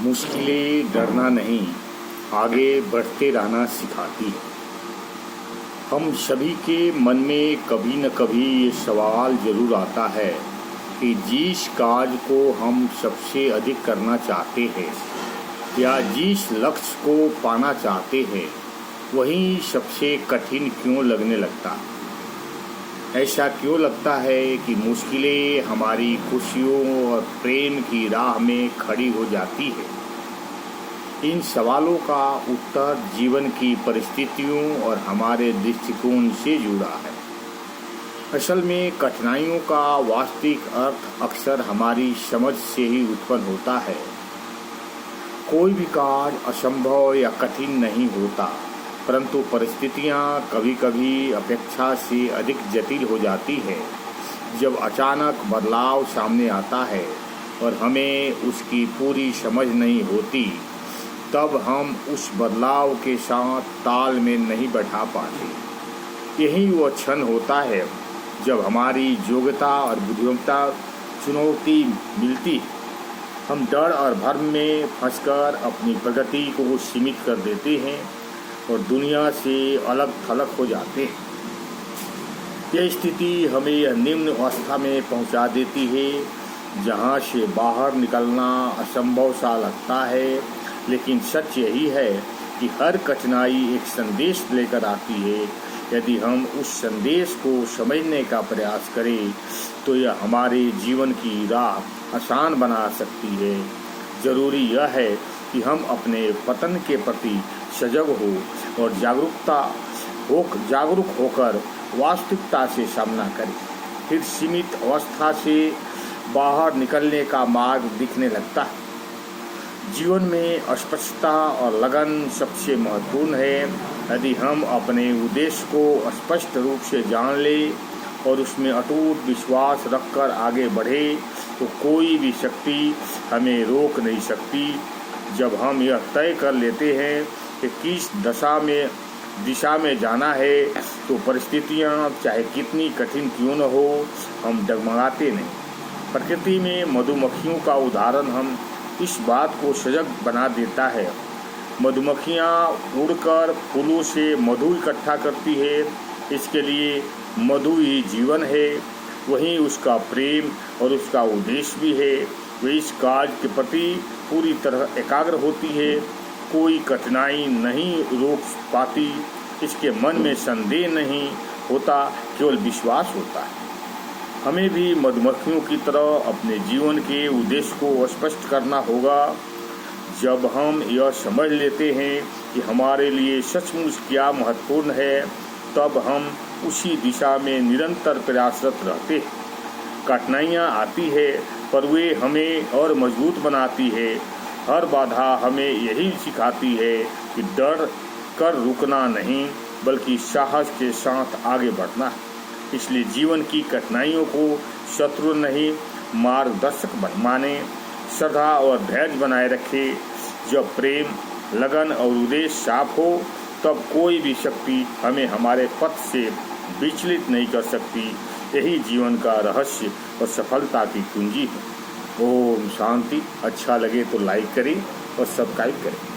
मुश्किलें डरना नहीं, आगे बढ़ते रहना सिखाती है। हम सभी के मन में कभी न कभी ये सवाल ज़रूर आता है कि जिस कार्य को हम सबसे अधिक करना चाहते हैं या जिस लक्ष्य को पाना चाहते हैं वही सबसे कठिन क्यों लगने लगता है। ऐसा क्यों लगता है कि मुश्किलें हमारी खुशियों और प्रेम की राह में खड़ी हो जाती है। इन सवालों का उत्तर जीवन की परिस्थितियों और हमारे दृष्टिकोण से जुड़ा है। असल में कठिनाइयों का वास्तविक अर्थ अक्सर हमारी समझ से ही उत्पन्न होता है। कोई भी कार्य असंभव या कठिन नहीं होता, परंतु परिस्थितियाँ कभी कभी अपेक्षा से अधिक जटिल हो जाती है। जब अचानक बदलाव सामने आता है और हमें उसकी पूरी समझ नहीं होती, तब हम उस बदलाव के साथ तालमेल नहीं बैठा पाते। यही वो क्षण होता है जब हमारी योग्यता और बुद्धिमत्ता चुनौती मिलती है। हम डर और भ्रम में फंसकर अपनी प्रगति को सीमित कर देते हैं और दुनिया से अलग थलग हो जाते हैं। यह स्थिति हमें यह निम्न अवस्था में पहुंचा देती है जहां से बाहर निकलना असंभव सा लगता है। लेकिन सच यही है कि हर कठिनाई एक संदेश लेकर आती है। यदि हम उस संदेश को समझने का प्रयास करें तो यह हमारे जीवन की राह आसान बना सकती है। जरूरी यह है कि हम अपने पतन के प्रति सजग हो और जागरूक होकर वास्तविकता से सामना करें। फिर सीमित अवस्था से बाहर निकलने का मार्ग दिखने लगता है। जीवन में स्पष्टता और लगन सबसे महत्वपूर्ण है। यदि हम अपने उद्देश्य को स्पष्ट रूप से जान लें और उसमें अटूट विश्वास रखकर आगे बढ़े तो कोई भी शक्ति हमें रोक नहीं सकती। जब हम यह तय कर लेते हैं कि किस दिशा में जाना है तो परिस्थितियाँ चाहे कितनी कठिन क्यों न हो, हम डगमगाते नहीं। प्रकृति में मधुमक्खियों का उदाहरण हम इस बात को सजग बना देता है। मधुमक्खियाँ उड़कर फूलों से मधु इकट्ठा करती है, इसके लिए मधु ही जीवन है। वहीं उसका प्रेम और उसका उद्देश्य भी है। वे इस कार्य के प्रति पूरी तरह एकाग्र होती है। कोई कठिनाई नहीं रोक पाती, इसके मन में संदेह नहीं होता, केवल विश्वास होता है। हमें भी मधुमक्खियों की तरह अपने जीवन के उद्देश्य को स्पष्ट करना होगा। जब हम यह समझ लेते हैं कि हमारे लिए सचमुच क्या महत्वपूर्ण है, तब हम उसी दिशा में निरंतर प्रयासरत रहते हैं। कठिनाइयाँ आती है पर वे हमें और मजबूत बनाती है। हर बाधा हमें यही सिखाती है कि डर कर रुकना नहीं, बल्कि साहस के साथ आगे बढ़ना है। इसलिए जीवन की कठिनाइयों को शत्रु नहीं, मार्गदर्शक माने, श्रद्धा और धैर्य बनाए रखे। जब प्रेम, लगन और उद्देश्य साफ हो, तब कोई भी शक्ति हमें हमारे पथ से विचलित नहीं कर सकती। यही जीवन का रहस्य और सफलता की कुंजी है। ओम शांति। अच्छा लगे तो लाइक करें और सब्सक्राइब करें।